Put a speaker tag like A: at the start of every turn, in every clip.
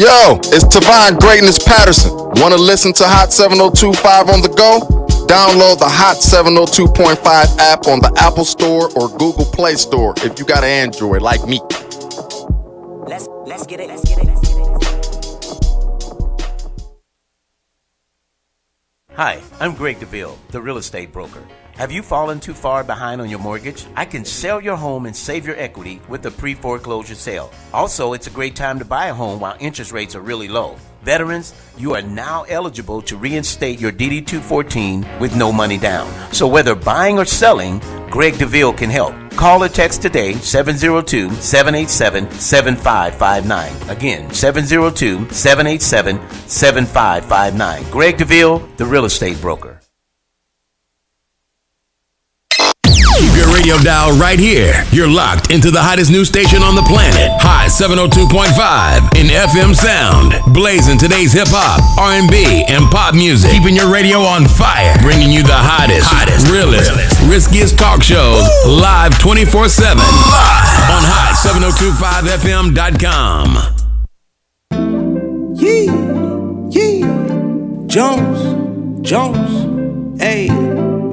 A: Yo, it's Tavon Greatness Patterson. Want to listen to Hot 702.5 on the go? Download the Hot 702.5 app on the Apple Store or Google Play Store if you got an Android like me.
B: Let's get it.
C: Hi, I'm Greg Deville, the real estate broker. Have you fallen too far behind on your mortgage? I can sell your home and save your equity with a pre-foreclosure sale. Also, it's a great time to buy a home while interest rates are really low. Veterans, you are now eligible to reinstate your DD-214 with no money down. So whether buying or selling, Greg Deville can help. Call or text today, 702-787-7559. Again, 702-787-7559. Greg Deville, the real estate broker.
D: Keep your radio dial right here. You're locked into the hottest news station on the planet. Hot 702.5 in FM sound. Blazing today's hip hop, R&B, and pop music. Keeping your radio on fire. Bringing you the hottest, realest, riskiest talk shows live 24/7 on hot7025fm.com.
E: Yee. Jones, hey.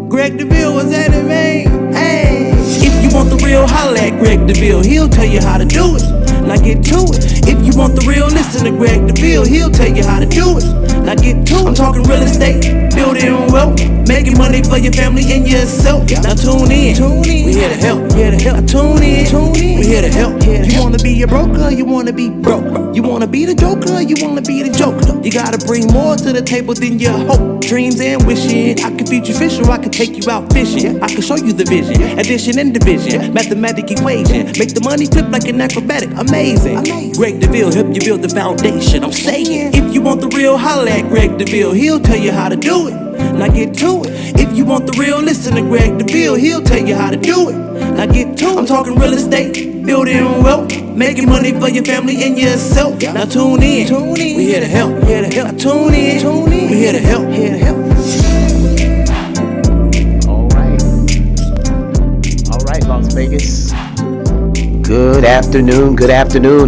E: Greg Deville was at it, man. Hey, if you want the real, holla at Greg Deville. He'll tell you how to do it. Now get to it. If you want the real, listen to Greg Deville. He'll tell you how to do it. Now get to it. I'm talking real estate, building wealth, making money for your family and yourself. Now tune in. We here to help. Now tune in. We here to help. You wanna be a broker? You wanna be broke? You wanna be the joker? You wanna be the joker? You gotta bring more to the table than your hope, dreams, and wishing. I can feed you fish or I can take you out fishing. I can show you the vision, addition and division, mathematic equation. Make the money flip like an acrobatic. Amazing. Greg Deville help you build the foundation. I'm saying, if you want the real, holla at Greg Deville. He'll tell you how to do it. Now get to it. If you want the real, listen to Greg Deville. He'll tell you how to do it. Now get to it. I'm talking real estate, building wealth, making money for your family and yourself. Now tune in. We here to help. Now tune in. We here to help.
C: All right, Las Vegas. Good afternoon.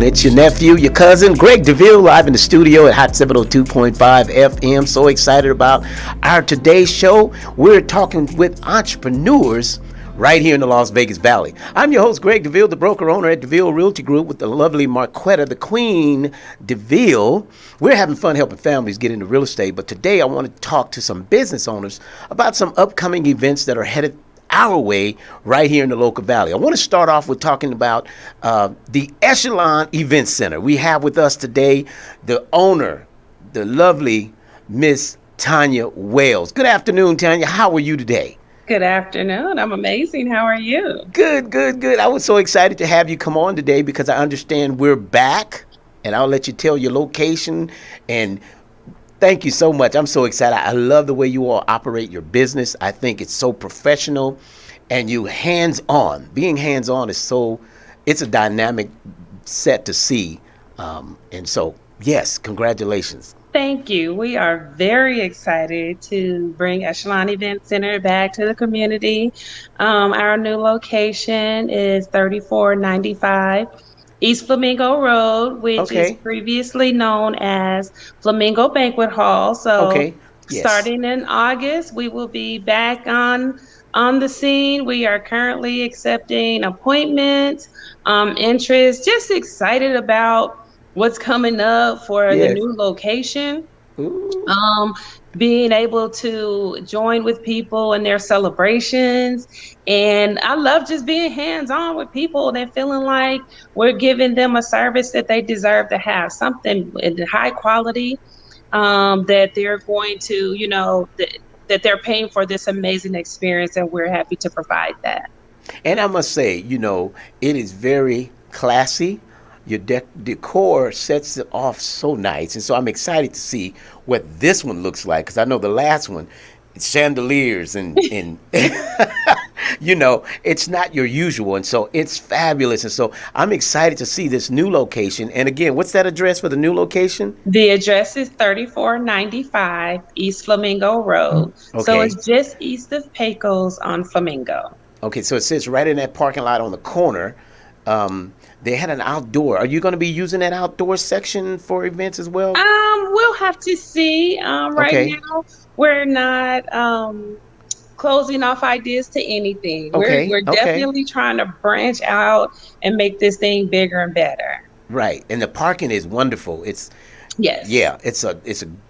C: It's your nephew, your cousin, Greg Deville, live in the studio at Hot 702.5 FM. So excited about our today's show. We're talking with entrepreneurs right here in the Las Vegas Valley. I'm your host, Greg Deville, the broker owner at Deville Realty Group with the lovely Marquetta, the Queen Deville. We're having fun helping families get into real estate, but today I want to talk to some business owners about some upcoming events that are headed our way right here in the local valley. I want to start off with talking about the Echelon Event Center. We have with us today the owner, the lovely Miss Tanya Wales. Good afternoon, Tanya. How are you today?
F: Good afternoon. I'm amazing. How are you?
C: Good. I was so excited to have you come on today because I understand we're back, and I'll let you tell your location. And thank you so much. I'm so excited. I love the way you all operate your business. I think it's so professional and you hands-on. Being hands-on is it's a dynamic set to see. And so, yes, congratulations.
F: Thank you. We are very excited to bring Echelon Event Center back to the community. Our new location is 3495 East Flamingo Road, which is previously known as Flamingo Banquet Hall. So starting in August, we will be back on the scene. We are currently accepting appointments, interest, just excited about what's coming up for the new location. Being able to join with people in their celebrations. And I love just being hands-on with people and feeling like we're giving them a service that they deserve to have, something in high quality, that they're going to, that they're paying for this amazing experience, and we're happy to provide that.
C: And I must say, it is very classy. Your decor sets it off so nice. And so I'm excited to see what this one looks like, because I know the last one, it's chandeliers and it's not your usual. And so it's fabulous. And so I'm excited to see this new location. And again, what's that address for the new location?
F: The address is 3495 East Flamingo Road. Okay. So it's just east of Pecos on Flamingo.
C: Okay, so it sits right in that parking lot on the corner. They had an outdoor. Are you going to be using that outdoor section for events as well?
F: We'll have to see. Right
C: Okay.
F: now, we're not closing off ideas to anything.
C: Okay.
F: We're
C: Okay.
F: definitely trying to branch out and make this thing bigger and better.
C: Right. And the parking is wonderful.
F: Yes.
C: Yeah, it's a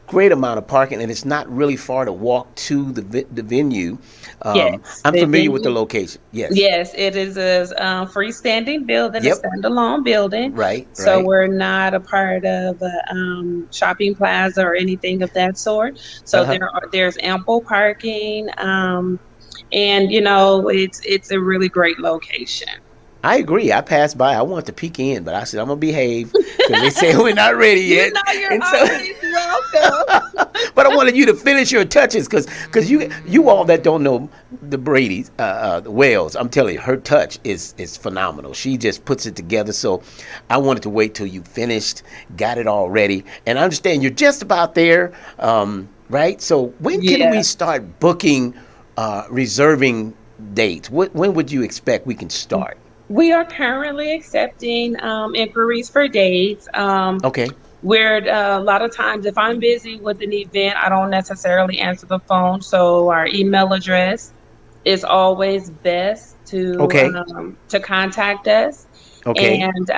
C: great amount of parking, and it's not really far to walk to the venue.
F: Yes.
C: I'm
F: The
C: familiar with the
F: venue.
C: location. Yes.
F: Yes, it is a freestanding building, a
C: Yep.
F: standalone building.
C: Right.
F: So
C: Right.
F: we're not a part of a shopping plaza or anything of that sort. So
C: Uh-huh.
F: there's ample parking, and it's a really great location.
C: I agree. I passed by. I wanted to peek in, but I said I'm gonna behave because they said we're not ready
F: You
C: yet.
F: know you're
C: And so,
F: always welcome.
C: but I wanted you to finish your touches because you all that don't know the Brady's the Wells, I'm telling you, her touch is phenomenal. She just puts it together. So I wanted to wait till you finished, got it all ready, and I understand you're just about there, right? So when can we
F: Yeah.
C: start booking, reserving dates? When would you expect we can start?
F: We are currently accepting inquiries for dates.
C: Okay.
F: Where a lot of times, if I'm busy with an event, I don't necessarily answer the phone. So our email address is always best
C: Okay.
F: to contact us,
C: Okay.
F: and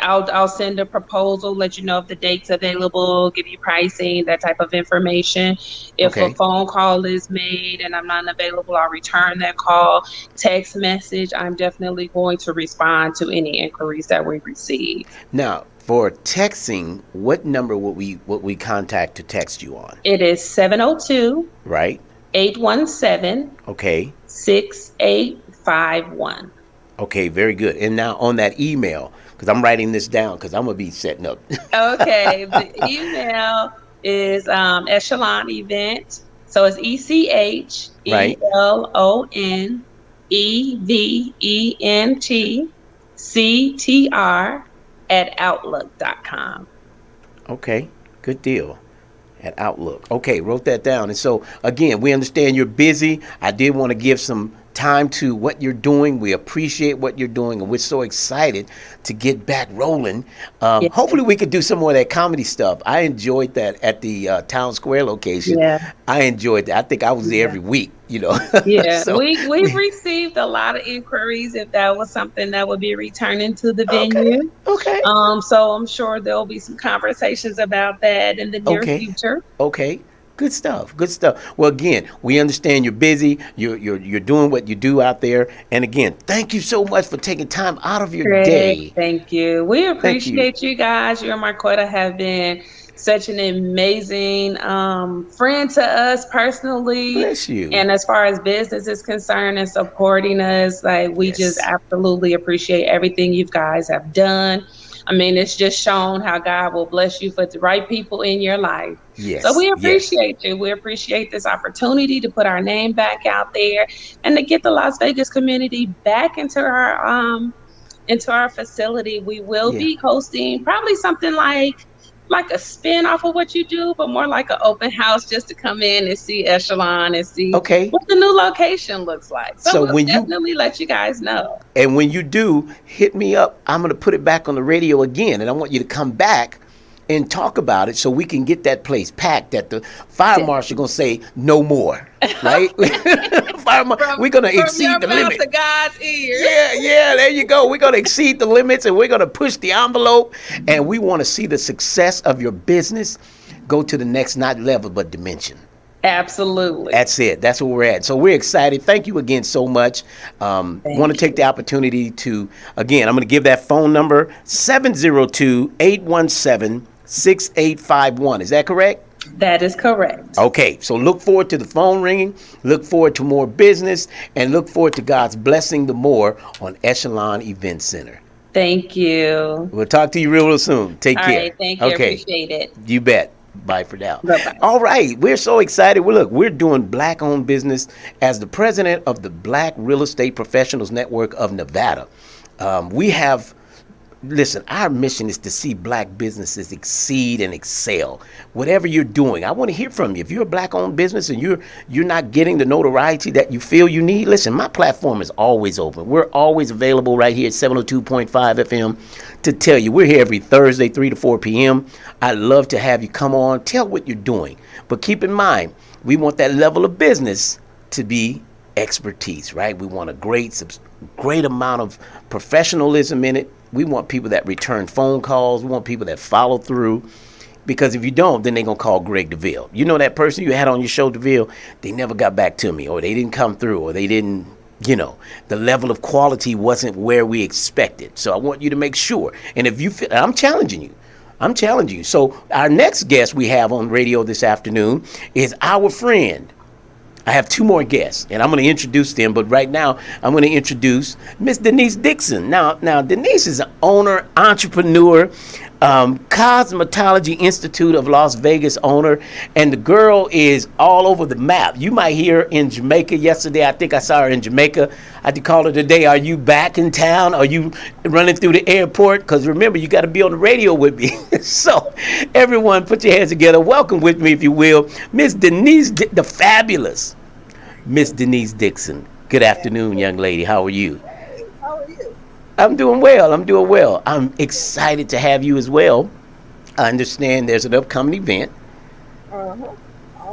F: I'll send a proposal, let you know if the date's available, give you pricing, that type of information. If a
C: Okay.
F: phone call is made and I'm not available, I'll return that call. Text message, I'm definitely going to respond to any inquiries that we receive.
C: Now, for texting, what number would we contact to text you on?
F: It is 702
C: Right?
F: 817
C: Okay.
F: 6851.
C: Okay, very good. And now on that email, because I'm writing this down because I'm gonna be setting up.
F: Okay, the email is Echelon Event. So it's
C: Right.
F: EchelonEventCTR@outlook.com.
C: Okay, good deal. At Outlook. Okay, wrote that down. And so again, we understand you're busy. I did want to give some time to what you're doing. We appreciate what you're doing, and we're so excited to get back rolling.
F: Yeah.
C: Hopefully, we could do some more of that comedy stuff. I enjoyed that at the Town Square location.
F: Yeah.
C: I enjoyed that. I think I was there every week.
F: Yeah,
C: So
F: we've received a lot of inquiries if that was something that would be returning to the
C: okay,
F: venue.
C: okay,
F: So I'm sure there'll be some conversations about that in the near
C: okay,
F: future.
C: okay. Good stuff. Good stuff. Well, again, we understand you're busy. You're doing what you do out there. And again, thank you so much for taking time out of your
F: Greg,
C: day.
F: thank you. We
C: Thank you.
F: appreciate you guys. You and Marquetta have been such an amazing friend to us personally.
C: Bless you.
F: And as far as business is concerned and supporting us, like we just
C: Yes.
F: absolutely appreciate everything you guys have done. I mean, it's just shown how God will bless you for the right people in your life.
C: Yes.
F: So we
C: Yes.
F: appreciate you. We appreciate this opportunity to put our name back out there and to get the Las Vegas community back into our facility. We will
C: Yeah.
F: be hosting probably something like a spin off of what you do, but more like an open house just to come in and see Echelon and see
C: Okay.
F: what the new location looks like. So,
C: So
F: we'll
C: when you-
F: definitely let you guys know.
C: And when you do, hit me up. I'm going to put it back on the radio again. And I want you to come back and talk about it so we can get that place packed that the fire marshal going to say no more. Right? We're going to
F: From
C: exceed
F: your
C: the
F: mouth
C: limit.
F: to God's ears.
C: Yeah, there you go. We're going to exceed the limits and we're going to push the envelope. And we want to see the success of your business go to the next, not level, but dimension.
F: Absolutely.
C: That's it. That's where we're at. So we're excited. Thank you again so much. Want to take the opportunity to, again, I'm going to give that phone number, 702-817-6851. Is that correct?
F: That is correct.
C: Okay, so look forward to the phone ringing, look forward to more business, and look forward to God's blessing the more on Echelon Event Center.
F: Thank you.
C: We'll talk to you real soon. Take
F: All
C: care.
F: right. Thank you.
C: Okay,
F: Appreciate it.
C: you bet. Bye for now.
F: Bye-bye.
C: All right, we're so excited. We're doing Black-owned business as the president of the Black Real Estate Professionals Network of Nevada. We have listen, our mission is to see black businesses exceed and excel. Whatever you're doing, I want to hear from you. If you're a black-owned business and you're not getting the notoriety that you feel you need, listen, my platform is always open. We're always available right here at 702.5 FM to tell you. We're here every Thursday, 3 to 4 p.m. I'd love to have you come on, tell what you're doing. But keep in mind, we want that level of business to be expertise, right? We want a great amount of professionalism in it. We want people that return phone calls. We want people that follow through. Because if you don't, then they're going to call Greg Deville. You know that person you had on your show, Deville? They never got back to me, or they didn't come through, or they didn't, the level of quality wasn't where we expected. So I want you to make sure. And if you feel, I'm challenging you. So our next guest we have on radio this afternoon is our friend. I have two more guests, and I'm going to introduce them. But right now, I'm going to introduce Miss Denise Dixon. Now, Denise is an owner, entrepreneur, Cosmetology Institute of Las Vegas owner, and the girl is all over the map. You might hear her in Jamaica yesterday. I think I saw her in Jamaica. I had to call her today. Are you back in town? Are you running through the airport? Because remember, you got to be on the radio with me. So, everyone, put your hands together. Welcome with me, if you will, Miss Denise, the fabulous Miss Denise Dixon. Good afternoon, young lady. How are you?
G: How are you?
C: I'm doing well. I'm excited to have you as well. I understand there's an upcoming event.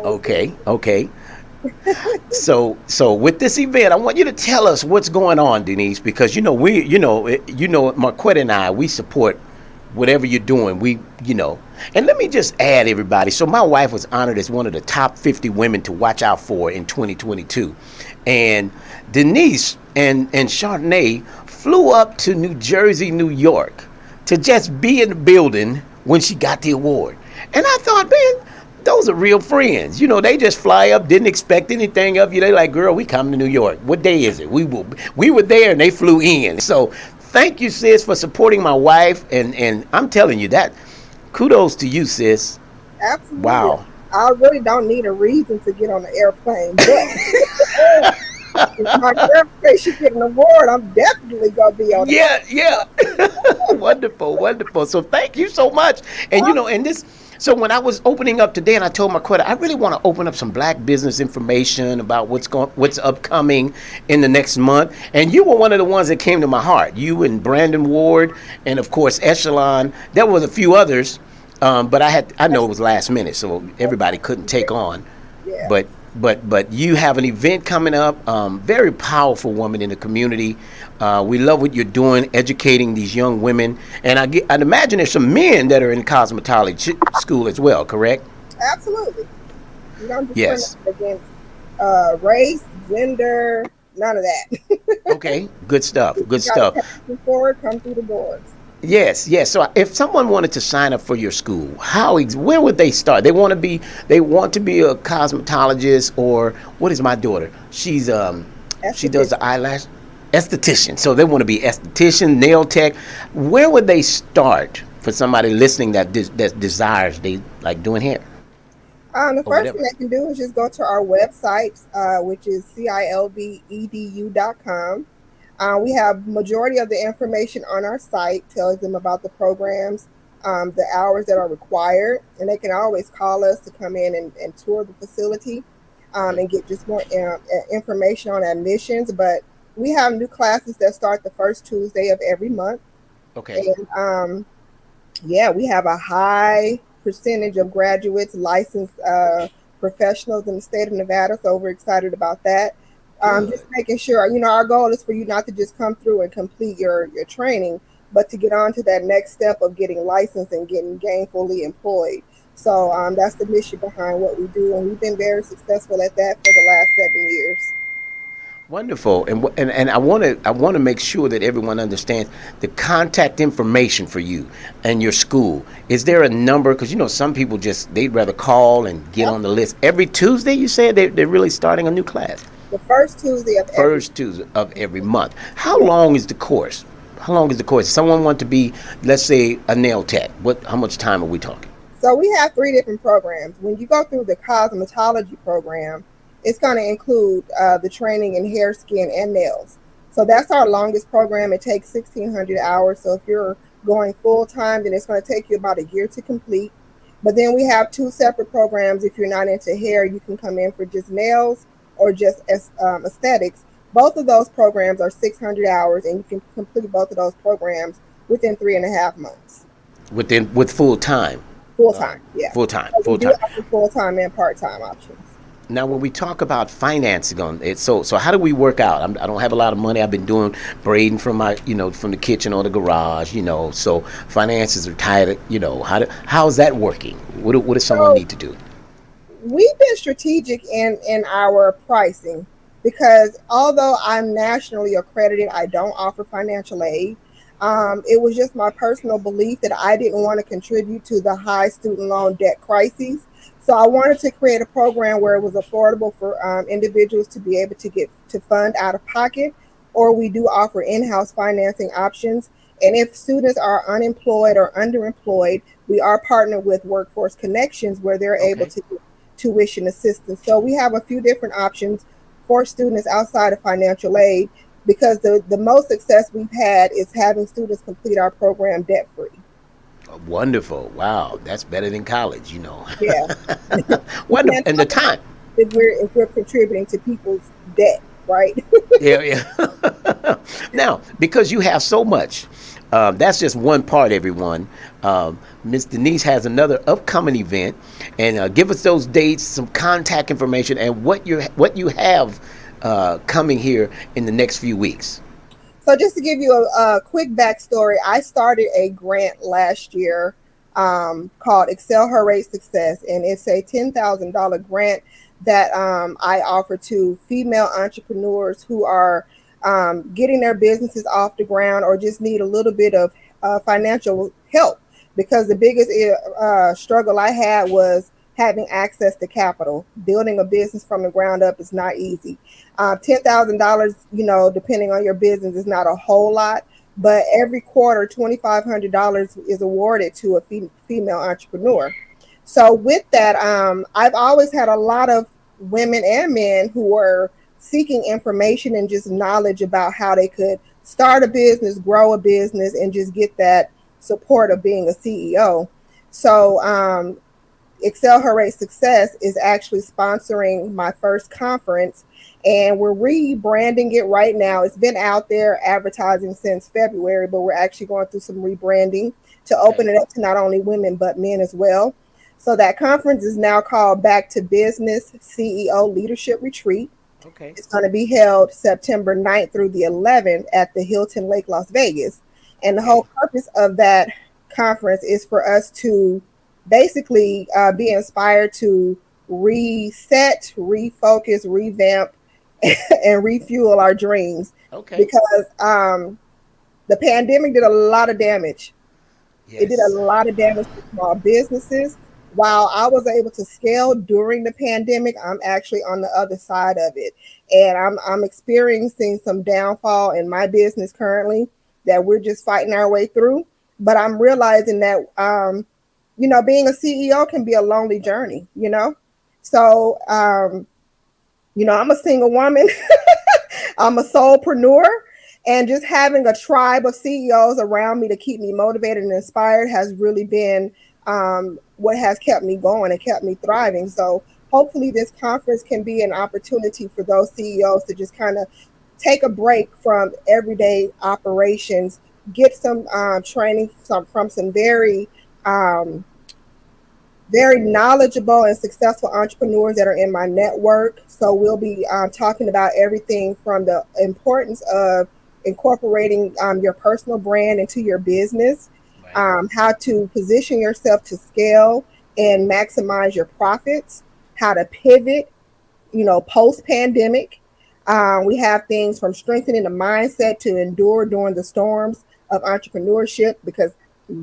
C: Okay. So with this event, I want you to tell us what's going on, Denise, because Marquette and I, we support whatever you're doing. And let me just add, everybody. So my wife was honored as one of the top 50 women to watch out for in 2022, and Denise and Chardonnay flew up to New Jersey, New York, to just be in the building when she got the award. And I thought, man, those are real friends. They just fly up, didn't expect anything of you. They like, girl, we come to New York. What day is it? We were there and they flew in. So thank you, sis, for supporting my wife. And I'm telling you that, kudos to you, sis.
G: Absolutely.
C: Wow.
G: I really don't need a reason to get on the airplane, but if my girlfriend should get an award, I'm definitely gonna be on it.
C: Yeah. Wonderful. So thank you so much. And so when I was opening up today, and I told Marquette, I really want to open up some black business information about what's upcoming in the next month. And you were one of the ones that came to my heart. You and Brandon Ward, and of course Echelon. There was a few others, but I know it was last minute, so everybody couldn't take on.
G: Yeah.
C: But you have an event coming up. Very powerful woman in the community. We love what you're doing, educating these young women. And I'd imagine there's some men that are in cosmetology school as well, correct?
G: Absolutely. You don't
C: Yes.
G: against race, gender, none of that.
C: Okay, good stuff.
G: Forward, come through the doors.
C: Yes. So if someone wanted to sign up for your school, where would they start? They want to be a cosmetologist, or what is my daughter? She's she does the eyelash esthetician. So they want to be esthetician, nail tech. Where would they start for somebody listening that desires they like doing hair?
G: The first thing they can do is just go to our website, which is cilvedu.com. We have majority of the information on our site, tells them about the programs, the hours that are required, and they can always call us to come in and tour the facility and get just more information on admissions. But we have new classes that start the first Tuesday of every month.
C: Okay.
G: And we have a high percentage of graduates, licensed professionals in the state of Nevada, so we're excited about that. Just making sure, our goal is for you not to just come through and complete your training, but to get on to that next step of getting licensed and getting gainfully employed. So that's the mission behind what we do, and we've been very successful at that for the last 7 years.
C: Wonderful. And I want to make sure that everyone understands the contact information for you and your school. Is there a number? Because some people they'd rather call and get on the list. Every Tuesday, you said they're really starting a new class.
G: The first Tuesday
C: of every month. How long is the course? If someone wants to be, let's say, a nail tech, how much time are we talking?
G: So we have 3 different programs. When you go through the cosmetology program, it's going to include the training in hair, skin, and nails. So that's our longest program. It takes 1,600 hours. So if you're going full time, then it's going to take you about a year to complete. But then we have two separate programs. If you're not into hair, you can come in for just nails or just aesthetics. Both of those programs are 600 hours, and you can complete both of those programs within 3.5 months.
C: with full time,
G: Full time, yeah.
C: full time,
G: So we
C: full
G: do
C: time.
G: offer full time and part time options.
C: Now, when we talk about financing on it, so how do we work out? I don't have a lot of money. I've been doing braiding from my, from the kitchen or the garage, So finances are tight. How's that working? What does someone
G: So
C: need to do?
G: we've been strategic in our pricing because although I'm nationally accredited, I don't offer financial aid. It was just my personal belief that I didn't want to contribute to the high student loan debt crises. So I wanted to create a program where it was affordable for individuals to be able to get to fund out of pocket, or we do offer in-house financing options. And if students are unemployed or underemployed, we are partnered with Workforce Connections where they're able
C: Okay.
G: to tuition assistance. So we have a few different options for students outside of financial aid because the most success we've had is having students complete our program debt free.
C: Wonderful. Wow, that's better than college.
G: Yeah. We
C: Wonderful.
G: can't
C: And the
G: talk
C: time.
G: about if we're contributing to people's debt, right?
C: Yeah, yeah. Now, because you have so much, that's just one part, everyone. Miss Denise has another upcoming event, and give us those dates, some contact information, and what you have coming here in the next few weeks.
G: So just to give you a quick backstory, I started a grant last year called Excel Her Rate Success, and it's a $10,000 grant that I offer to female entrepreneurs who are getting their businesses off the ground or just need a little bit of financial help. Because the biggest struggle I had was having access to capital. Building a business from the ground up is not easy. $10,000, depending on your business, is not a whole lot, but every quarter, $2,500 is awarded to a female entrepreneur. So with that, I've always had a lot of women and men who were seeking information and just knowledge about how they could start a business, grow a business, and just get that support of being a CEO. So Excel Her Rate Success is actually sponsoring my first conference, and we're rebranding it right now. It's been out there advertising since February, but we're actually going through some rebranding to open
C: Okay.
G: it up to not only women but men as well. So that conference is now called Back to Business CEO Leadership Retreat.
C: Okay.
G: It's going to be held September 9th through the 11th at the Hilton Lake, Las Vegas. And the whole
C: Okay.
G: purpose of that conference is for us to basically be inspired to reset, refocus, revamp, and refuel our dreams
C: Okay.
G: because the pandemic did a lot of damage. It did a
C: Yes.
G: lot of damage to small businesses. While I was able to scale during the pandemic, I'm actually on the other side of it. And I'm experiencing some downfall in my business currently that we're just fighting our way through. But I'm realizing that, being a CEO can be a lonely journey. So, I'm a single woman. I'm a solopreneur, and just having a tribe of CEOs around me to keep me motivated and inspired has really been what has kept me going and kept me thriving. So hopefully this conference can be an opportunity for those CEOs to just kind of take a break from everyday operations, get some training from some um, very knowledgeable and successful entrepreneurs that are in my network. So we'll be talking about everything from the importance of incorporating your personal brand into your business,
C: Right.
G: how to position yourself to scale and maximize your profits, how to pivot, post pandemic. We have things from strengthening the mindset to endure during the storms of entrepreneurship because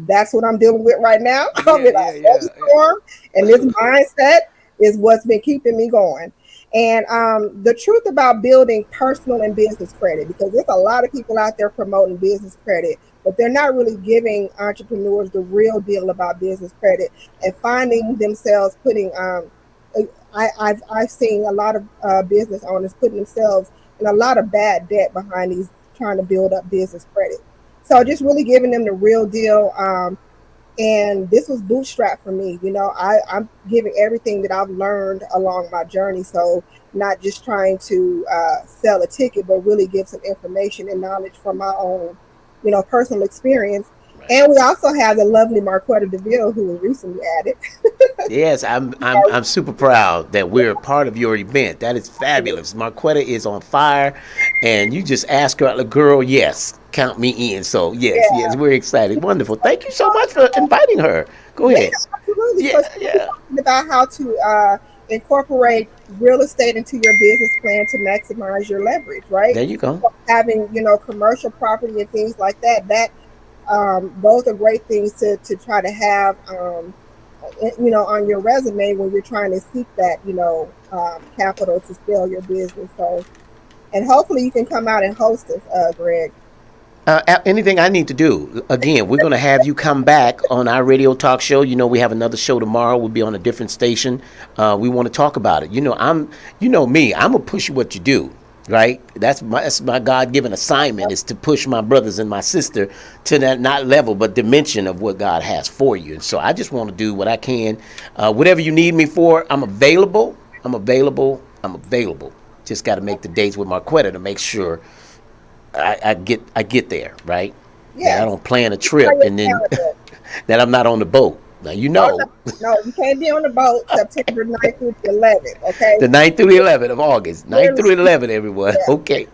G: that's what I'm dealing with right now. I'm
C: Yeah,
G: in
C: yeah,
G: a
C: yeah,
G: storm, and this mindset is what's been keeping me going. And the truth about building personal and business credit, because there's a lot of people out there promoting business credit, but they're not really giving entrepreneurs the real deal about business credit and finding themselves putting I've seen a lot of business owners putting themselves in a lot of bad debt behind these trying to build up business credit. So just really giving them the real deal. And this was bootstrap for me. I'm giving everything that I've learned along my journey. So not just trying to sell a ticket, but really give some information and knowledge from my own, personal experience. And we also have the lovely Marquetta Deville, who was recently added.
C: Yes, I'm super proud that we're a part of your event. That is fabulous. Marquetta is on fire, and you just ask her, girl, yes, count me in. So yes, we're excited. Wonderful. Thank you so much for inviting her. Go ahead.
G: Absolutely.
C: Yeah,
G: So
C: yeah.
G: talking about how to incorporate real estate into your business plan to maximize your leverage, right?
C: There you go.
G: So having commercial property and things like that. Those are great things to try to have on your resume when you're trying to seek that capital to scale your business. So, and hopefully you can come out and host us, Greg.
C: Anything I need to do, again, we're going to have you come back on our radio talk show. We have another show tomorrow. We'll be on a different station. We want to talk about it. Me, I'm going to push what you do, right? That's my God-given assignment, is to push my brothers and my sister to that not level, but dimension of what God has for you. And so I just want to do what I can. Whatever you need me for, I'm available. Just got to make the dates with Marquetta to make sure I get there, right? Yeah. I don't plan a trip and then that I'm not on the boat. Now
G: No, you can't be on the boat September 9th through the 11th, okay?
C: The 9th through the 11th of August. 9th through the 11th, everyone. Yeah. Okay.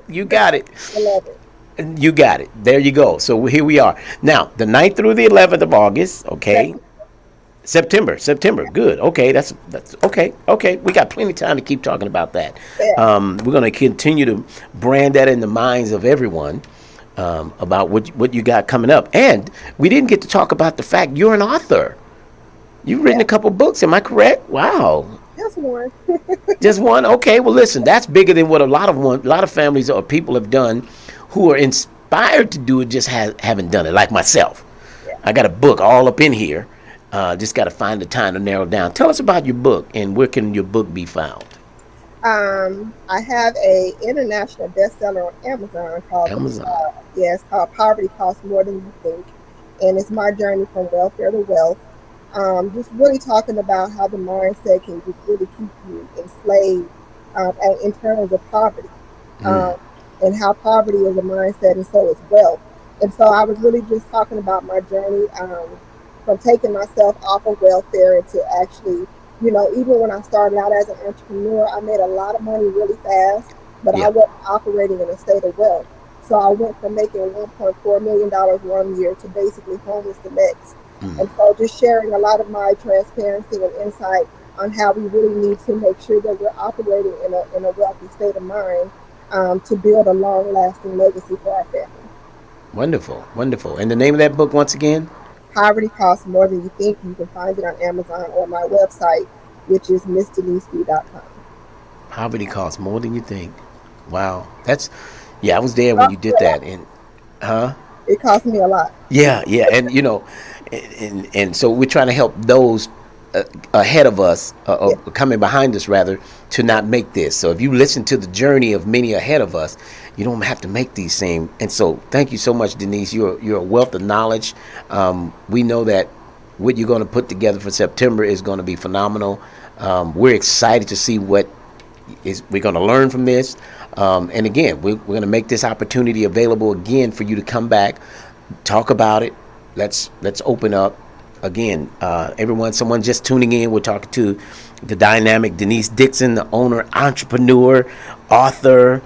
C: You got it. 11. You got it. There you go. So here we are. Now, the 9th through the 11th of August, okay? September. Good. Okay, that's okay. We got plenty of time to keep talking about that. Yeah. We're going to continue to brand that in the minds of everyone about what you got coming up. And we didn't get to talk about the fact you're an author. You've written a couple books. Am I correct? Wow.
G: Just one.
C: Just one. Okay. Well, listen, that's bigger than what a lot of families or people have done who are inspired to do it, just haven't done it. Like myself, I got a book all up in here. Just got to find the time to narrow down. Tell us about your book and where can your book be found?
G: I have a international bestseller on Amazon called it's called Poverty Costs More Than You Think, and it's my journey from welfare to wealth. Just really talking about how the mindset can just really keep you enslaved in terms of poverty, and how poverty is a mindset and so is wealth. And so I was really just talking about my journey from taking myself off of welfare into actually, even when I started out as an entrepreneur, I made a lot of money really fast, but I wasn't operating in a state of wealth. So I went from making $1.4 million one year to basically homeless the next. And so just sharing a lot of my transparency and insight on how we really need to make sure that we're operating in a wealthy state of mind to build a long-lasting legacy for our family.
C: Wonderful. And the name of that book once again?
G: Poverty Costs More Than You Think. You can find it on Amazon or my website, which is MissDeniseD.com.
C: Poverty Costs More Than You Think. Wow. I was there when you did that. And
G: it cost me a lot.
C: Yeah. And and so we're trying to help those ahead of us, coming behind us rather, to not make this. So if you listen to the journey of many ahead of us, you don't have to make these same. And so thank you so much, Denise. You're a wealth of knowledge. We know that what you're going to put together for September is going to be phenomenal. We're excited to see what we're going to learn from this. And again, we're going to make this opportunity available again for you to come back, talk about it. Let's open up. Again, someone just tuning in, we're talking to the dynamic Denise Dixon, the owner, entrepreneur, author,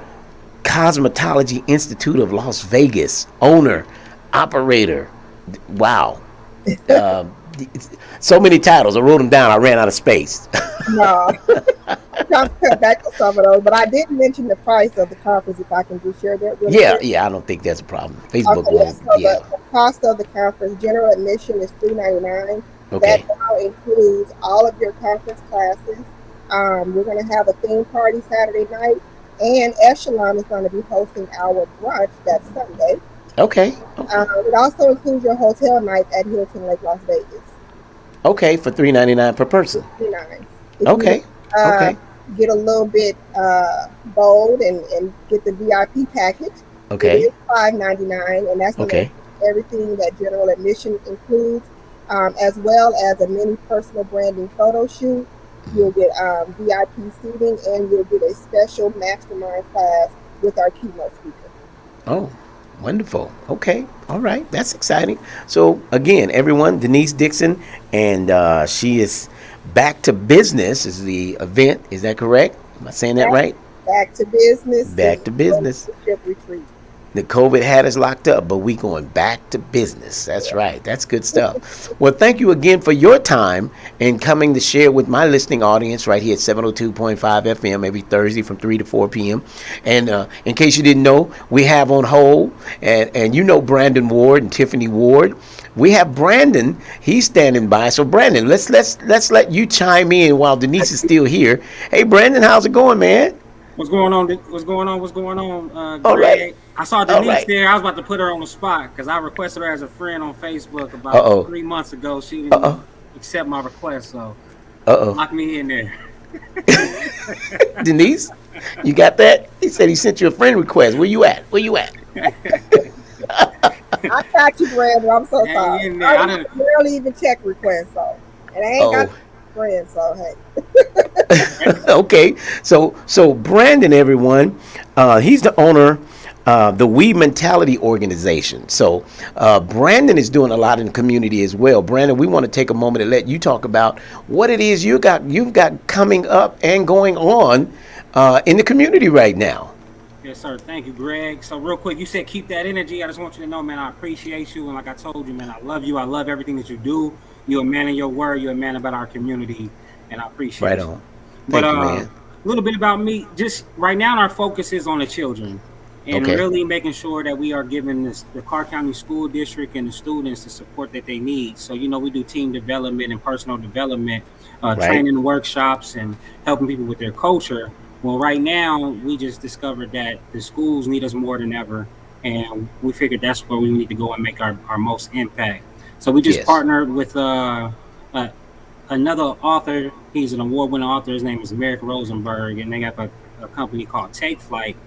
C: Cosmetology Institute of Las Vegas, owner, operator. Wow. So many titles. I wrote them down. I ran out of space.
G: No. I'm trying to cut back on some of those, but I did mention the price of the conference, if I can just share that really quick.
C: Yeah, I don't think that's a problem. Facebook won't.
G: So the cost of the conference, general admission is $399.
C: Okay.
G: That now includes all of your conference classes. We're going to have a theme party Saturday night, and Echelon is going to be hosting our brunch that Sunday.
C: Okay.
G: It also includes your hotel nights at Hilton Lake Las Vegas.
C: Okay, for $399 per person.
G: $399.
C: Okay.
G: Get a little bit bold and get the VIP package. It
C: Okay.
G: is $5.99, and that's going to
C: Okay.
G: include everything that general admission includes, as well as a mini personal branding photo shoot. You'll get VIP seating, and you'll get a special mastermind class with our keynote speaker.
C: Oh, wonderful. Okay. All right. That's exciting. So, again, everyone, Denise Dixon, and she is back to business, is the event. Is that correct? Am I saying that
G: Back,
C: right?
G: back to business is
C: Back to business.
G: leadership retreat.
C: The COVID had us locked up, but we going back to business. That's right. That's good stuff. Well, thank you again for your time and coming to share with my listening audience right here at 702.5 FM every Thursday from 3 to 4 p.m. And in case you didn't know, we have on hold, and you know Brandon Ward and Tiffany Ward. We have Brandon. He's standing by. So Brandon, let's let you chime in while Denise is still here. Hey Brandon, how's it going, man?
H: What's going on? What's going on? What's going on,
C: All right.
H: Greg? I saw
C: All
H: Denise
C: right.
H: there. I was about to put her on the spot because I requested her as a friend on Facebook
C: Uh
H: about
C: oh.
H: 3 months ago. She
C: Uh
H: didn't
C: oh.
H: accept my request, so
C: Uh oh.
H: lock me in there.
C: Denise, you got that? He said he sent you a friend request. Where you at? Where you at?
G: I got you, Brandon. I'm so
H: Hang
G: sorry.
H: in there.
G: I
H: I done,
G: barely even check requests, so and I ain't got
C: Oh,
G: friends, so hey.
C: okay. So Brandon, everyone, he's the owner. The We Mentality organization. So Brandon is doing a lot in the community as well. Brandon, we want to take a moment to let you talk about what it is you've got coming up and going on in the community right now.
H: yes, sir. Thank you, Greg. So real quick, you said keep that energy. I just want you to know, man, I appreciate you, and like I told you, man, I love you. I love everything that you do. You're a man of your word. You're a man about our community, and I appreciate
C: Right
H: you.
C: on.
H: But
C: Thank you, man.
H: a little bit about me. Just right now, our focus is on the children and
C: Okay.
H: really making sure that we are giving the Clark County School District and the students the support that they need. So, we do team development and personal development,
C: Right.
H: training workshops, and helping people with their culture. Well, right now, we just discovered that the schools need us more than ever. And we figured that's where we need to go and make our most impact. So we just
C: Yes.
H: partnered with uh, another author. He's an award-winning author. His name is Merrick Rosenberg, and they have a company called Take Flight,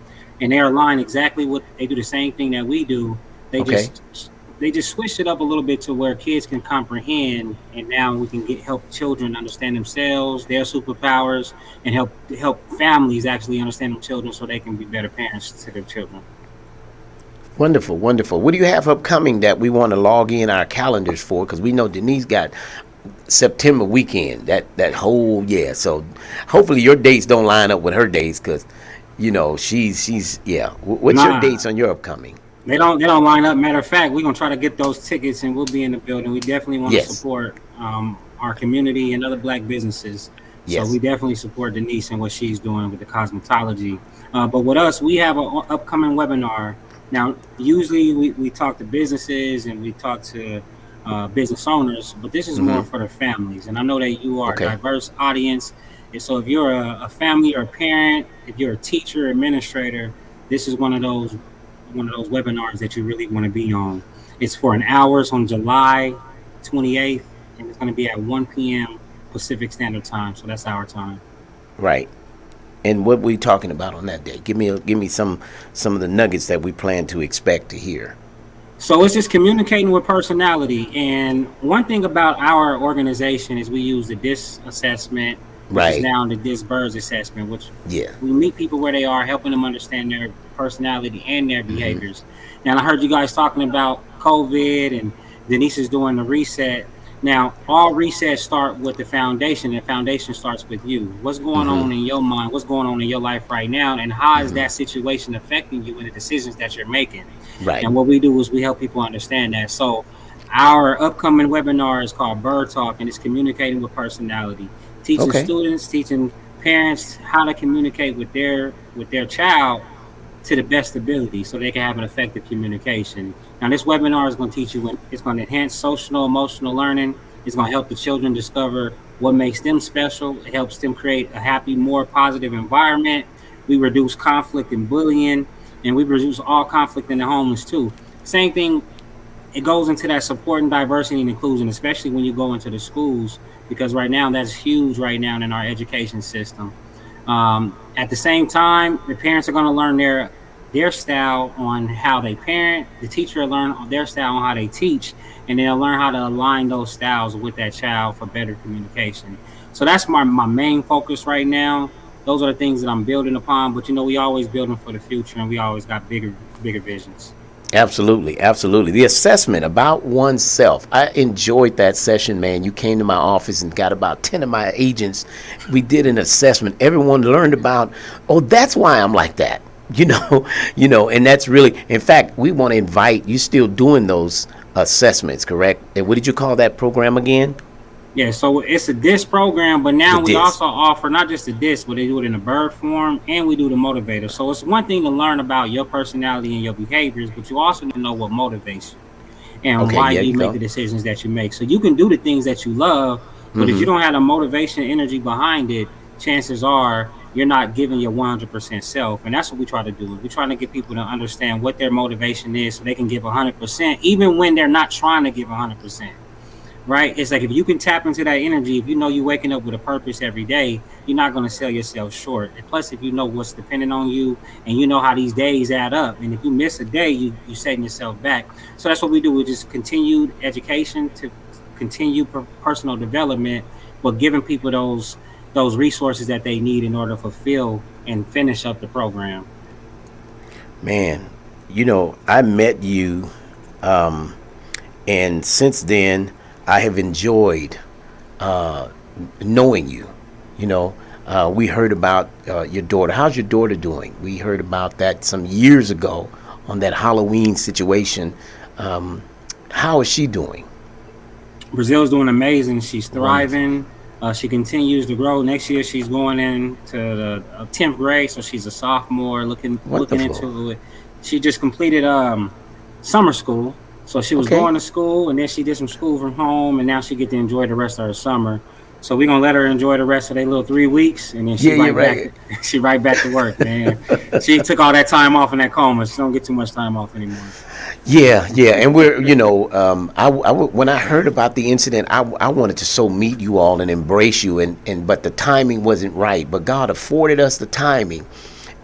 H: and they're aligned exactly what they do. The same thing that we do. They
C: Okay.
H: just switched it up a little bit to where kids can comprehend, and now we can help children understand themselves, their superpowers, and help families actually understand their children so they can be better parents to their children.
C: Wonderful, wonderful. What do you have upcoming that we want to log in our calendars for? Because we know Denise got September weekend. That whole yeah. So hopefully your dates don't line up with her dates, because she's yeah. What's your
H: Nah,
C: dates on your upcoming?
H: they don't line up. Matter of fact, we're gonna try to get those tickets, and we'll be in the building. We definitely want to
C: Yes.
H: support our community and other Black businesses. So we
C: Yes.
H: definitely support Denise and what she's doing with the cosmetology. But with us, we have an upcoming webinar. Now, usually we talk to businesses and we talk to business owners, but this is more
C: Mm-hmm.
H: for the families. And I know that you are a
C: Okay.
H: diverse audience. And so if you're a family or a parent, if you're a teacher, administrator, this is one of those webinars that you really want to be on. It's for an hour. It's on July 28th, and it's going to be at 1 p.m. Pacific Standard Time. So that's our time.
C: Right. And what we talking about on that day? Give me some of the nuggets that we plan to expect to hear.
H: So it's just communicating with personality. And one thing about our organization is we use the DISC assessment, which is
C: Right.
H: now the DISC Birds assessment, which
C: Yeah.
H: we meet people where they are, helping them understand their personality and their behaviors. Now, I heard you guys talking about COVID, and Denise is doing the reset. Now, all resets start with the foundation, and the foundation starts with you. What's going
C: Mm-hmm.
H: on in your mind? What's going on in your life right now? And how is that situation affecting you and the decisions that you're making?
C: Right.
H: And what we do is we help people understand that. So our upcoming webinar is called Bird Talk, and it's communicating with personality, teaching
C: Okay.
H: students, teaching parents how to communicate with their child to the best ability so they can have an effective communication. Now, this webinar is going to teach you, it's going to enhance social, emotional learning. It's going to help the children discover what makes them special. It helps them create a happy, more positive environment. We reduce conflict and bullying, and we reduce all conflict in the homeless too. Same thing, it goes into that support and diversity and inclusion, especially when you go into the schools, because right now that's huge right now in our education system. At the same time, the parents are going to learn their style on how they parent. The teacher will learn their style on how they teach, and they'll learn how to align those styles with that child for better communication. So that's my main focus right now. Those are the things that I'm building upon. But we always building for the future, and we always got bigger visions.
C: Absolutely, absolutely. The assessment about oneself. I enjoyed that session, man. You came to my office and got about 10 of my agents. We did an assessment. Everyone learned about, oh, that's why I'm like that. And that's really, in fact, we want to invite you, still doing those assessments, correct? And what did you call that program again?
H: Yeah, so it's a DISC program, but now
C: The
H: we
C: DISC.
H: also offer not just the DISC, but they do it in a bird form, and we do the motivator. So it's one thing to learn about your personality and your behaviors, but you also need to know what motivates you and
C: Okay,
H: why
C: yeah,
H: you
C: you
H: make
C: go.
H: the decisions that you make. So you can do the things that you love, but if you don't have the motivation, energy behind it, chances are you're not giving your 100% self. And that's what we try to do. We're trying to get people to understand what their motivation is so they can give 100%, even when they're not trying to give 100%. Right? It's like if you can tap into that energy, if you know you're waking up with a purpose every day, you're not going to sell yourself short. And plus, if you know what's dependent on you and you know how these days add up, and if you miss a day, you setting yourself back. So that's what we do. We just continued education to continue personal development, but giving people those resources that they need in order to fulfill and finish up the program.
C: Man, I met you, and since then, I have enjoyed knowing you. We heard about your daughter. How's your daughter doing? We heard about that some years ago on that Halloween situation. How is she doing?
H: Brazil's doing amazing. She's thriving. She continues to grow. Next year, she's going into the 10th grade, so she's a sophomore. Looking into it. She just completed summer school, so she was going to school, and then she did some school from home, and now she get to enjoy the rest of her summer. So we're gonna let her enjoy the rest of their little 3 weeks, and then she back. She right back to work, man. She took all that time off in that coma. She don't get too much time off anymore.
C: Yeah, and we're, when I heard about the incident, I wanted to so meet you all and embrace you, but the timing wasn't right. But God afforded us the timing,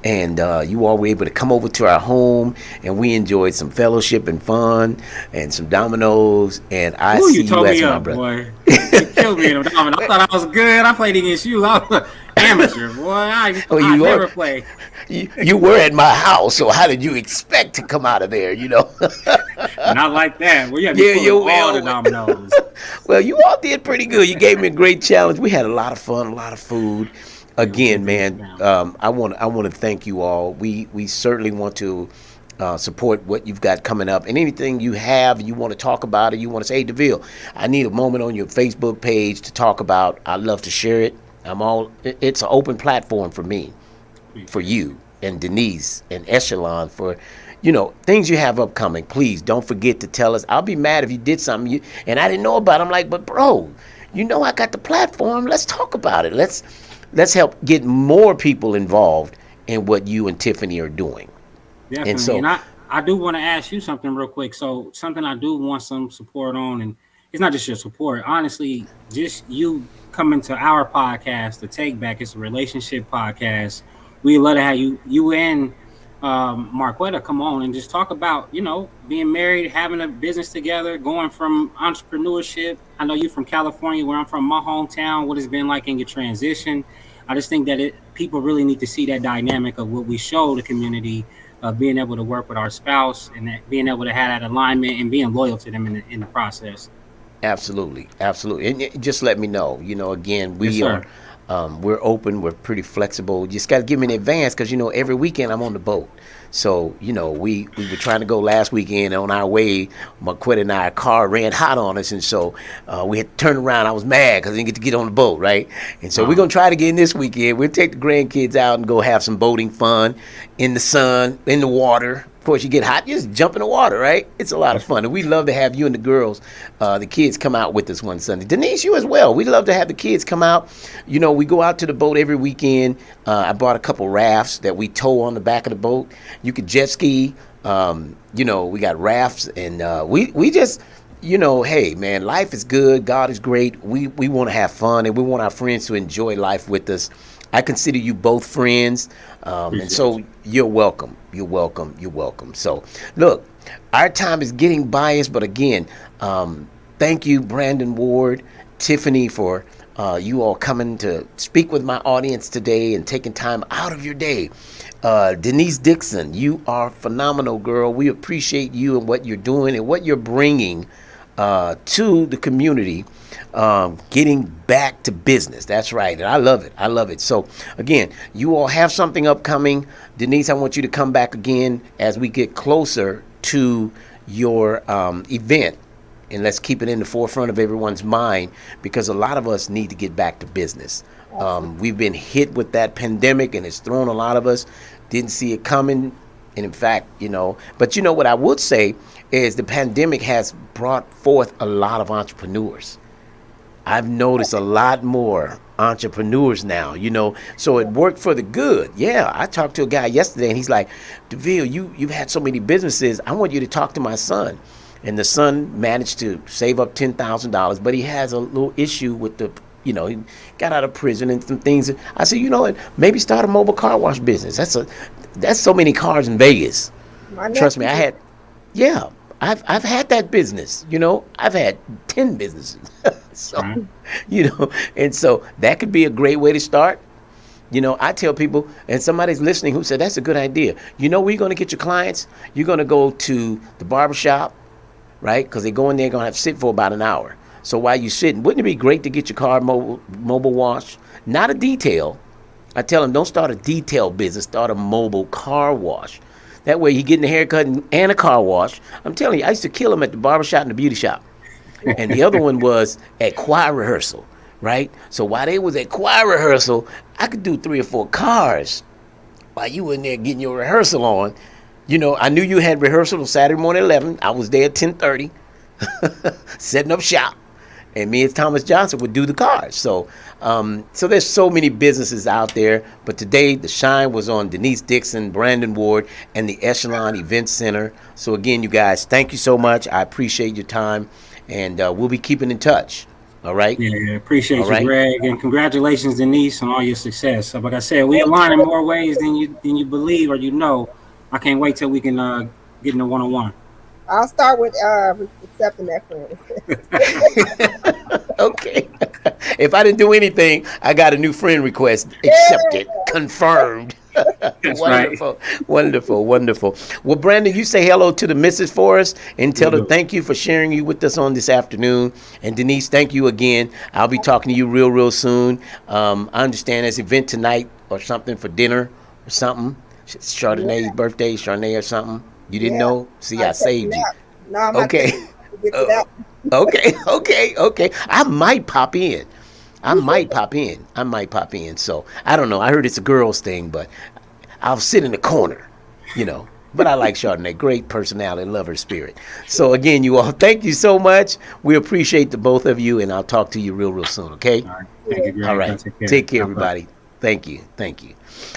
C: and you all were able to come over to our home, and we enjoyed some fellowship and fun, and some dominoes. And I see you as my brother.
H: Boy. You killed me in the dominoes. I thought I was good. I played against you. I was amateur, boy. I never play.
C: You were at my house, so how did you expect to come out of there?
H: Not like that. Well, you all the dominoes.
C: Well, you all did pretty good. You gave me a great challenge. We had a lot of fun, a lot of food. Again, man, I want to thank you all. We certainly want to support what you've got coming up, and anything you have, you want to talk about it. You want to say, hey, Deville, I need a moment on your Facebook page to talk about. I'd love to share it. It's an open platform for me, for you and Denise and Echelon, for things you have upcoming. Please don't forget to tell us. I'll be mad if you did something and I didn't know about it. I'm like, but bro, I got the platform. Let's talk about it. Let's help get more people involved in what you and Tiffany are doing.
H: Definitely. And I do want to ask you something real quick. So something I do want some support on, and it's not just your support. Honestly, just you coming to our podcast, The Take Back. It's a relationship podcast. We love to have you and Marquetta come on and just talk about, being married, having a business together, going from entrepreneurship. I know you from California, where I'm from, my hometown, what it's been like in your transition. I just think that people really need to see that dynamic of what we show the community, of being able to work with our spouse and being able to have that alignment and being loyal to them in the process.
C: Absolutely. And just let me know. Again, we're open. We're pretty flexible. You just got to give me an advance because, every weekend I'm on the boat. So, we were trying to go last weekend. On our way, Marquette and our car ran hot on us. And so we had to turn around. I was mad because I didn't get on the boat, right? And so we're going to try it again this weekend. We'll take the grandkids out and go have some boating fun in the sun, in the water. Of course, you get hot, you just jump in the water, right? It's a lot of fun. And we love to have you and the girls, the kids, come out with us one Sunday. Denise, you as well. We love to have the kids come out. We go out to the boat every weekend. I bought a couple rafts that we tow on the back of the boat. You could jet ski. We got rafts. And we just, hey, man, life is good. God is great. We want to have fun. And we want our friends to enjoy life with us. I consider you both friends, and
H: Appreciate
C: so
H: you.
C: you're welcome. You're welcome. You're welcome. So, look, our time is getting biased, but again, thank you, Brandon Ward, Tiffany, for you all coming to speak with my audience today and taking time out of your day. Denise Dixon, you are phenomenal, girl. We appreciate you and what you're doing and what you're bringing to the community, getting back to business. That's right. And I love it. I love it. So, again, you all have something upcoming. Denise, I want you to come back again as we get closer to your event. And let's keep it in the forefront of everyone's mind, because a lot of us need to get back to business. We've been hit with that pandemic, and it's thrown a lot of us. Didn't see it coming. And in fact, but what I would say is the pandemic has brought forth a lot of entrepreneurs. I've noticed a lot more entrepreneurs now, so it worked for the good. Yeah, I talked to a guy yesterday, and he's like, Deville, you've had so many businesses. I want you to talk to my son. And the son managed to save up $10,000, but he has a little issue with he got out of prison and some things. I said, what, maybe start a mobile car wash business. That's so many cars in Vegas. Trust me, I've had that business. I've had 10 businesses. So, and so that could be a great way to start. I tell people, and somebody's listening who said, that's a good idea. Where you're going to get your clients? You're going to go to the barbershop, right? Because they go in there, going to have to sit for about an hour. So while you're sitting, wouldn't it be great to get your car mobile wash? Not a detail. I tell them, don't start a detail business, start a mobile car wash. That way you're getting a haircut and a car wash. I'm telling you, I used to kill them at the barbershop and the beauty shop. And the other one was at choir rehearsal, right? So while they was at choir rehearsal, I could do 3 or 4 cars while you were in there getting your rehearsal on. I knew you had rehearsal on Saturday morning at 11. I was there at 10:30, setting up shop. And me and Thomas Johnson would do the cars. So there's so many businesses out there. But today, the shine was on Denise Dixon, Brandon Ward, and the Echelon Event Center. So again, you guys, thank you so much. I appreciate your time. And we'll be keeping in touch. All right?
H: Yeah, appreciate you,
C: right?
H: Greg. And congratulations, Denise, on all your success. So, like I said, we align in more ways than you believe or I can't wait till we can get in a one-on-one.
G: I'll start with accepting that friend.
C: Okay. If I didn't do anything, I got a new friend request. Accepted. Confirmed.
H: That's
C: Wonderful.
H: right.
C: Wonderful. Wonderful. Well, Brandon, you say hello to the missus for us and tell her thank you for sharing you with us on this afternoon. And Denise, thank you again. I'll be talking to you real soon. I understand there's an event tonight or something for dinner or something. Chardonnay's birthday, Chardonnay or something. You didn't know? See, I saved you.
G: No, I'm
C: okay. Okay. I might pop in. So I don't know. I heard it's a girls thing, but I'll sit in the corner, But I like Chardonnay. Great personality, love her spirit. So again, you all, thank you so much. We appreciate the both of you, and I'll talk to you real soon. Okay.
H: All right. Thank you, Greg.
C: All right. Take care, everybody. Thank you.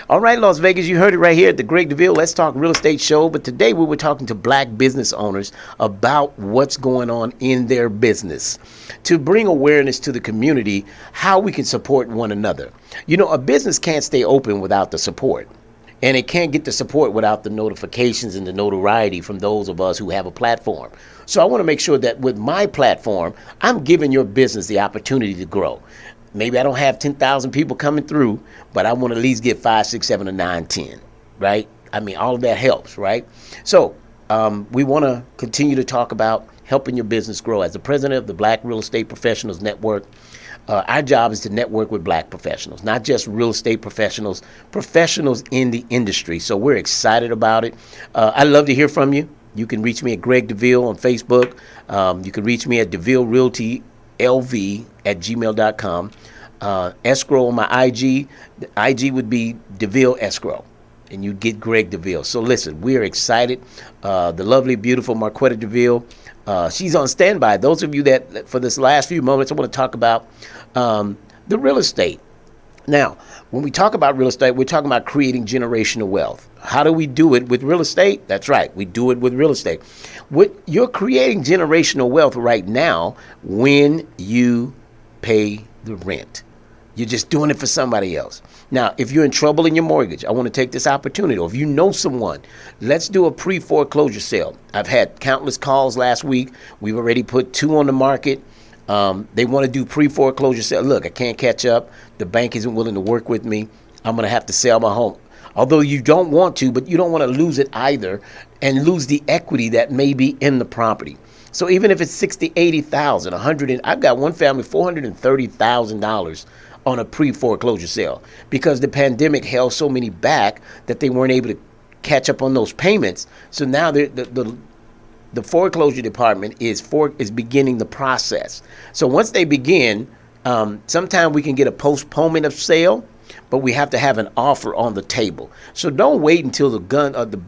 C: All right, Las Vegas, you heard it right here at the Greg Deville Let's Talk Real Estate Show. But today we were talking to black business owners about what's going on in their business to bring awareness to the community, how we can support one another. A business can't stay open without the support. And it can't get the support without the notifications and the notoriety from those of us who have a platform. So I want to make sure that with my platform, I'm giving your business the opportunity to grow. Maybe I don't have 10,000 people coming through, but I want to at least get 5, 6, 7, or 9, 10, right? I mean, all of that helps, right? So we want to continue to talk about helping your business grow. As the president of the Black Real Estate Professionals Network, our job is to network with black professionals, not just real estate professionals, professionals in the industry. So we're excited about it. I'd love to hear from you. You can reach me at Greg Deville on Facebook. You can reach me at Deville Realty LV@gmail.com. Escrow on my IG. The IG would be Deville Escrow, and you get Greg Deville. So listen, we're excited. The lovely, beautiful Marquetta Deville, she's on standby. Those of you that, for this last few moments, I want to talk about the real estate. Now, when we talk about real estate, we're talking about creating generational wealth. How do we do it with real estate? That's right. We do it with real estate. You're creating generational wealth right now when you pay the rent. You're just doing it for somebody else. Now, if you're in trouble in your mortgage, I want to take this opportunity, or if you know someone, let's do a pre-foreclosure sale. I've had countless calls last week. We've already put 2 on the market. They want to do pre-foreclosure sale. Look, I can't catch up. The bank isn't willing to work with me. I'm going to have to sell my home. Although you don't want to, but you don't want to lose it either and lose the equity that may be in the property. So even if it's $60,000, $80,000, I've got one family, $430,000 on a pre-foreclosure sale because the pandemic held so many back that they weren't able to catch up on those payments. So now the foreclosure department is beginning the process. So once they begin, sometime we can get a postponement of sale, but we have to have an offer on the table. So don't wait until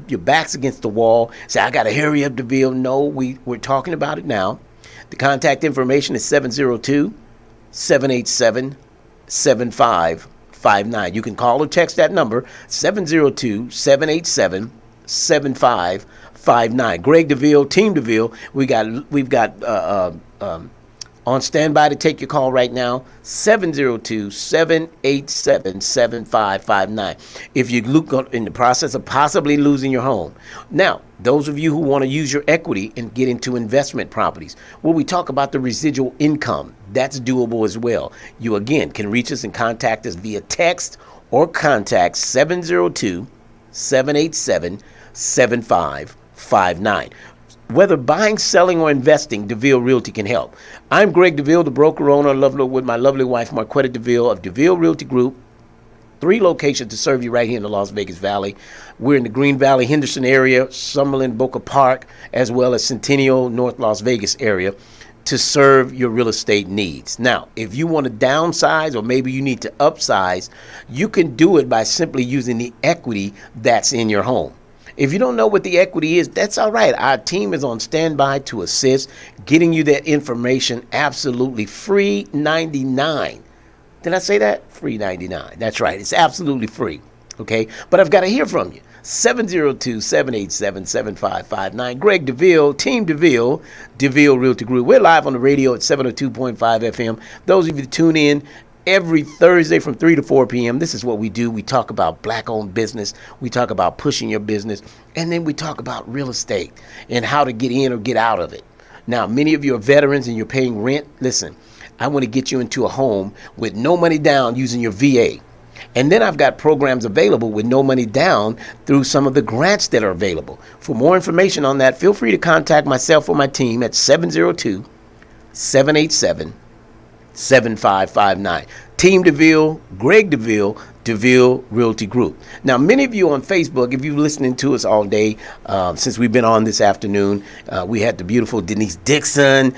C: your back's against the wall. Say, I got to hurry up, Deville. No, we're talking about it now. The contact information is 702-787-7559. You can call or text that number, 702-787-7559. Greg Deville, Team Deville, we've got on standby to take your call right now, 702-787-7559. If you look in the process of possibly losing your home. Now, those of you who want to use your equity and get into investment properties, well, we talk about the residual income. That's doable as well. You, again, can reach us and contact us via text or contact 702-787-7559. Whether buying, selling, or investing, Deville Realty can help. I'm Greg Deville, the broker owner, with my lovely wife, Marquetta Deville of Deville Realty Group. 3 locations to serve you right here in the Las Vegas Valley. We're in the Green Valley, Henderson area, Summerlin, Boca Park, as well as Centennial, North Las Vegas area to serve your real estate needs. Now, if you want to downsize or maybe you need to upsize, you can do it by simply using the equity that's in your home. If you don't know what the equity is, that's all right. Our team is on standby to assist, getting you that information absolutely free 99. Did I say that? Free 99. That's right. It's absolutely free. Okay? But I've got to hear from you. 702-787-7559. Greg Deville, Team Deville, Deville Realty Group. We're live on the radio at 702.5 FM. Those of you that tune in every Thursday from 3 to 4 p.m. This is what we do. We talk about black-owned business. We talk about pushing your business. And then we talk about real estate and how to get in or get out of it. Now, many of you are veterans and you're paying rent. Listen, I want to get you into a home with no money down using your VA. And then I've got programs available with no money down through some of the grants that are available. For more information on that, feel free to contact myself or my team at 702-787-7559. Team Deville, Greg Deville, Deville Realty Group. Now, many of you on Facebook, if you're listening to us all day, since we've been on this afternoon, we had the beautiful Denise Dixon,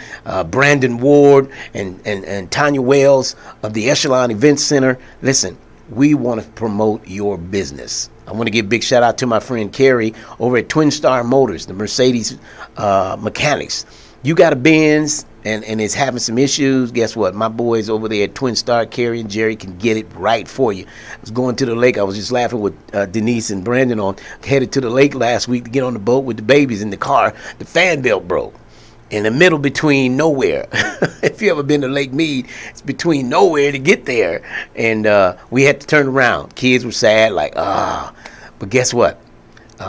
C: Brandon Ward, and Tanya Wells of the Echelon Event Center. Listen, we want to promote your business. I want to give a big shout out to my friend Carrie over at Twin Star Motors, the Mercedes mechanics. You got a Benz and it's having some issues, guess what? My boys over there at Twin Star, Carrie and Jerry, can get it right for you. I was going to the lake. I was just laughing with Denise and Brandon headed to the lake last week to get on the boat with the babies in the car. The fan belt broke in the middle between nowhere. If you ever been to Lake Mead, it's between nowhere to get there. And we had to turn around. Kids were sad, but guess what?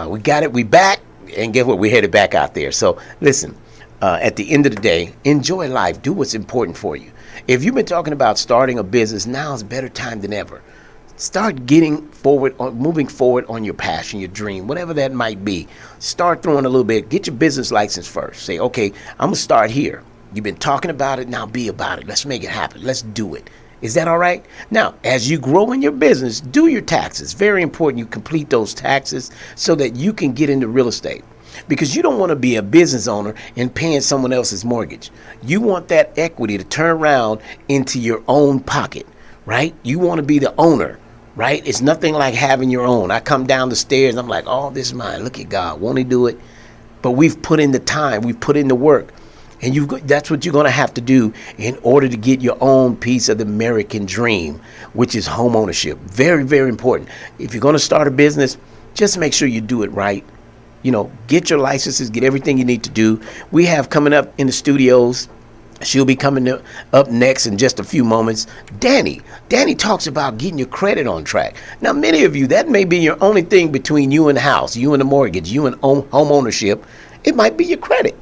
C: We got it. We back. And guess what? We headed back out there. So listen. At the end of the day, enjoy life. Do what's important for you. If you've been talking about starting a business, now is a better time than ever. Start moving forward on your passion, your dream, whatever that might be. Start throwing a little bit. Get your business license first. Say, okay, I'm going to start here. You've been talking about it. Now be about it. Let's make it happen. Let's do it. Is that all right? Now, as you grow in your business, do your taxes. Very important you complete those taxes so that you can get into real estate. Because you don't want to be a business owner and paying someone else's mortgage. You want that equity to turn around into your own pocket, right? You want to be the owner, right? It's nothing like having your own. I come down the stairs and I'm like, oh, this is mine. Look at God. Won't he do it? But we've put in the time. We've put in the work. And that's what you're going to have to do in order to get your own piece of the American dream, which is home ownership. Very, very important. If you're going to start a business, just make sure you do it right. You know, get your licenses, get everything you need to do. We have coming up in the studios She'll be coming up next in just a few moments. Danny talks about getting your credit on track. Now, many of you, that may be your only thing between you and the house, you and the mortgage, you and home ownership. It might be your credit.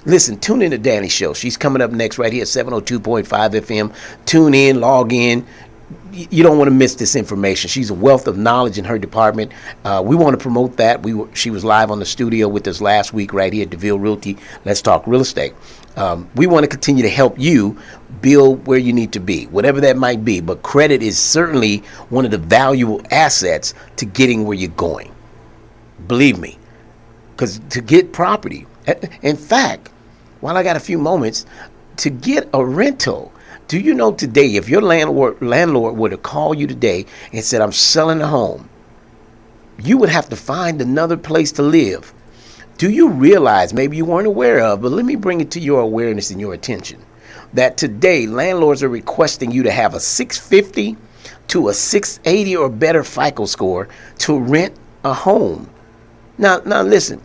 C: Listen, tune in to Danny's show. She's coming up next right here at 702.5 FM. Tune in, log in. You don't want to miss this information. She's a wealth of knowledge in her department. We want to promote that. She was live on the studio with us last week right here at Deville Realty. Let's talk real estate. We want to continue to help you build where you need to be, whatever that might be. But credit is certainly one of the valuable assets to getting where you're going. Believe me, because to get property, in fact, while I got a few moments, to get a rental. Do you know today, if your landlord were to call you today and said, I'm selling a home, you would have to find another place to live. Do you realize, maybe you weren't aware of, but let me bring it to your awareness and your attention, that today landlords are requesting you to have a 650 to a 680 or better FICO score to rent a home. Now listen,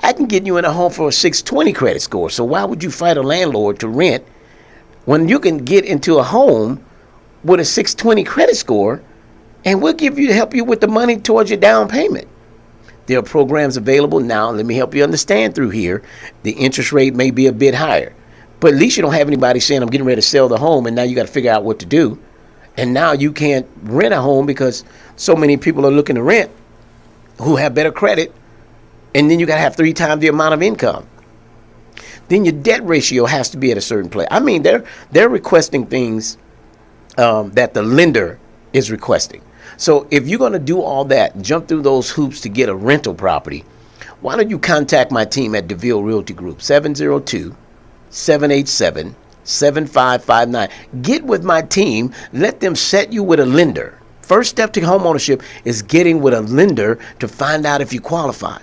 C: I can get you in a home for a 620 credit score, so why would you fight a landlord to rent when you can get into a home with a 620 credit score, and we'll help you with the money towards your down payment? There are programs available now. Let me help you understand through here. The interest rate may be a bit higher, but at least you don't have anybody saying, I'm getting ready to sell the home, and now you got to figure out what to do. And now you can't rent a home because so many people are looking to rent who have better credit, and then you got to have 3 times the amount of income. Then your debt ratio has to be at a certain place. I mean, they're requesting things that the lender is requesting. So if you're going to do all that, jump through those hoops to get a rental property, why don't you contact my team at Deville Realty Group, 702-787-7559. Get with my team. Let them set you with a lender. First step to homeownership is getting with a lender to find out if you qualify.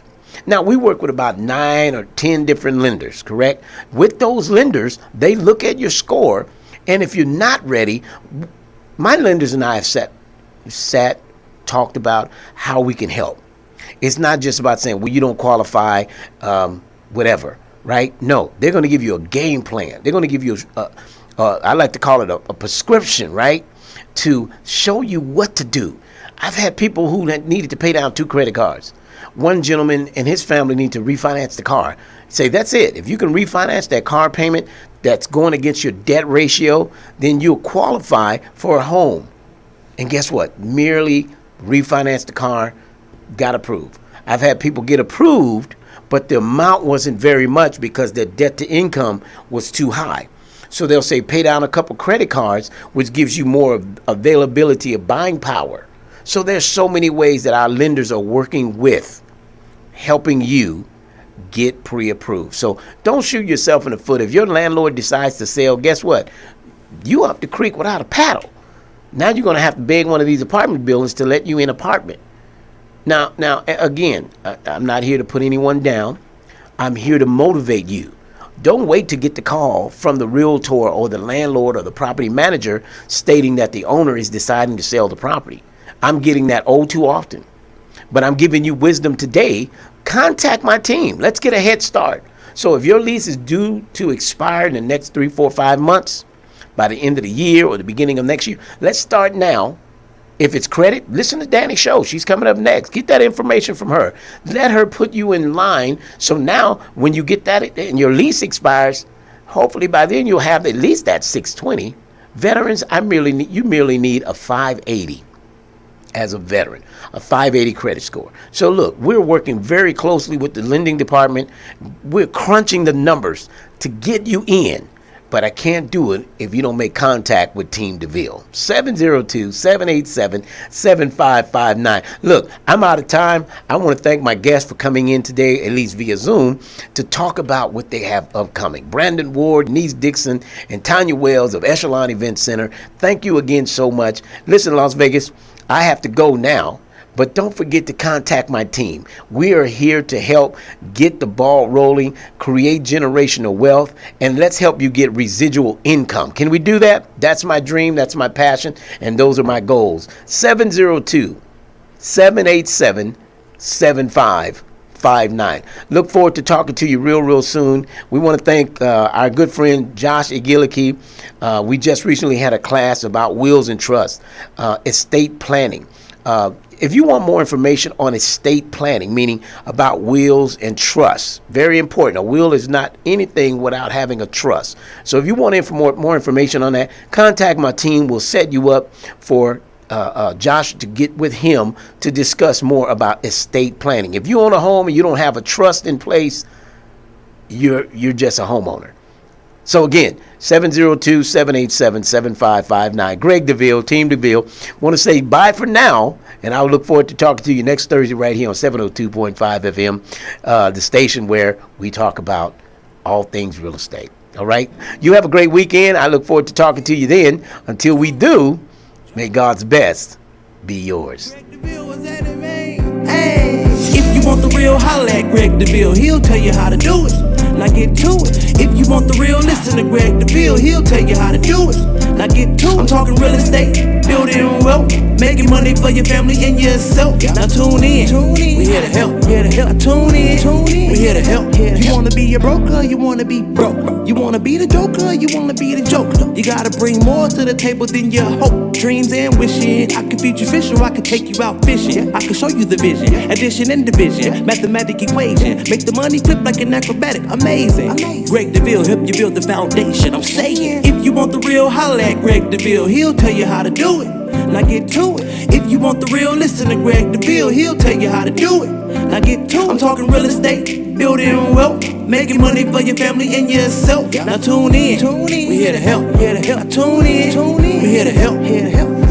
C: Now, we work with about 9 or 10 different lenders, correct? With those lenders, they look at your score, and if you're not ready, my lenders and I have sat, talked about how we can help. It's not just about saying, well, you don't qualify, whatever, right? No, they're going to give you a game plan. They're going to give you, I like to call it a prescription, right, to show you what to do. I've had people who needed to pay down 2 credit cards. One gentleman and his family need to refinance the car. Say, that's it. If you can refinance that car payment that's going against your debt ratio, then you'll qualify for a home. And guess what? Merely refinance the car, got approved. I've had people get approved, but the amount wasn't very much because their debt to income was too high. So they'll say, pay down a couple credit cards, which gives you more availability of buying power. So there's so many ways that our lenders are working with helping you get pre-approved. So don't shoot yourself in the foot. If your landlord decides to sell, guess what? You up the creek without a paddle. Now you're going to have to beg one of these apartment buildings to let you in apartment. Now, again, I'm not here to put anyone down. I'm here to motivate you. Don't wait to get the call from the realtor or the landlord or the property manager stating that the owner is deciding to sell the property. I'm getting that all too often. But I'm giving you wisdom today. Contact my team. Let's get a head start. So if your lease is due to expire in the next 3, 4, 5 months, by the end of the year or the beginning of next year, let's start now. If it's credit, listen to Danny's show. She's coming up next. Get that information from her. Let her put you in line. So now when you get that and your lease expires, hopefully by then you'll have at least that 620. Veterans, you merely need a 580 as a veteran, a 580 credit score. So look, we're working very closely with the lending department. We're crunching the numbers to get you in. But I can't do it if you don't make contact with Team Deville. 702-787-7559. Look, I'm out of time. I want to thank my guests for coming in today, at least via Zoom, to talk about what they have upcoming. Brandon Ward, Denise Dixon, and Tanya Wells of Echelon Event Center. Thank you again so much. Listen, Las Vegas, I have to go now. But don't forget to contact my team. We are here to help get the ball rolling, create generational wealth, and let's help you get residual income. Can we do that? That's my dream. That's my passion. And those are my goals. 702-787-7559. 2959. Look forward to talking to you real soon. We want to thank our good friend Josh Igiliki. We just recently had a class about wills and trusts, estate planning. If you want more information on estate planning, meaning about wills and trusts, very important. A will is not anything without having a trust. So if you want more information on that, contact my team. We'll set you up for Josh to get with him to discuss more about estate planning. If you own a home and you don't have a trust in place, you're just a homeowner. So again, 702-787-7559. Greg Deville, Team Deville. Want to say bye for now, and I'll look forward to talking to you next Thursday right here on 702.5 FM, the station where we talk about all things real estate. All right? You have a great weekend. I look forward to talking to you then. Until we do, may God's best be yours.
E: Hey, if you want the real, holla at Greg Deville. He'll tell you how to do it. Now get to it. If you want the real, listen to Greg Deville. He'll tell you how to do it. Now get to it. I'm talking real estate, building wealth, making money for your family and yourself. Now tune in. We here to help. Now tune in. We here to help. You wanna be a broker? You wanna be broke? You wanna be the joker? You wanna be the joker? You gotta bring more to the table than your hope, dreams, and wishing. I can feed you fish or I can take you out fishing. I can show you the vision, addition and division, mathematic equation. Make the money flip like an acrobatic. Amazing. Greg Deville help you build the foundation. I'm saying, if you want the real, holla at Greg Deville. He'll tell you how to do it. Now get to it. If you want the real, listen to Greg Deville. He'll tell you how to do it. Now get to it. I'm talking real estate, building wealth, making money for your family and yourself. Now tune in. We here to help. Now tune in. We here to help.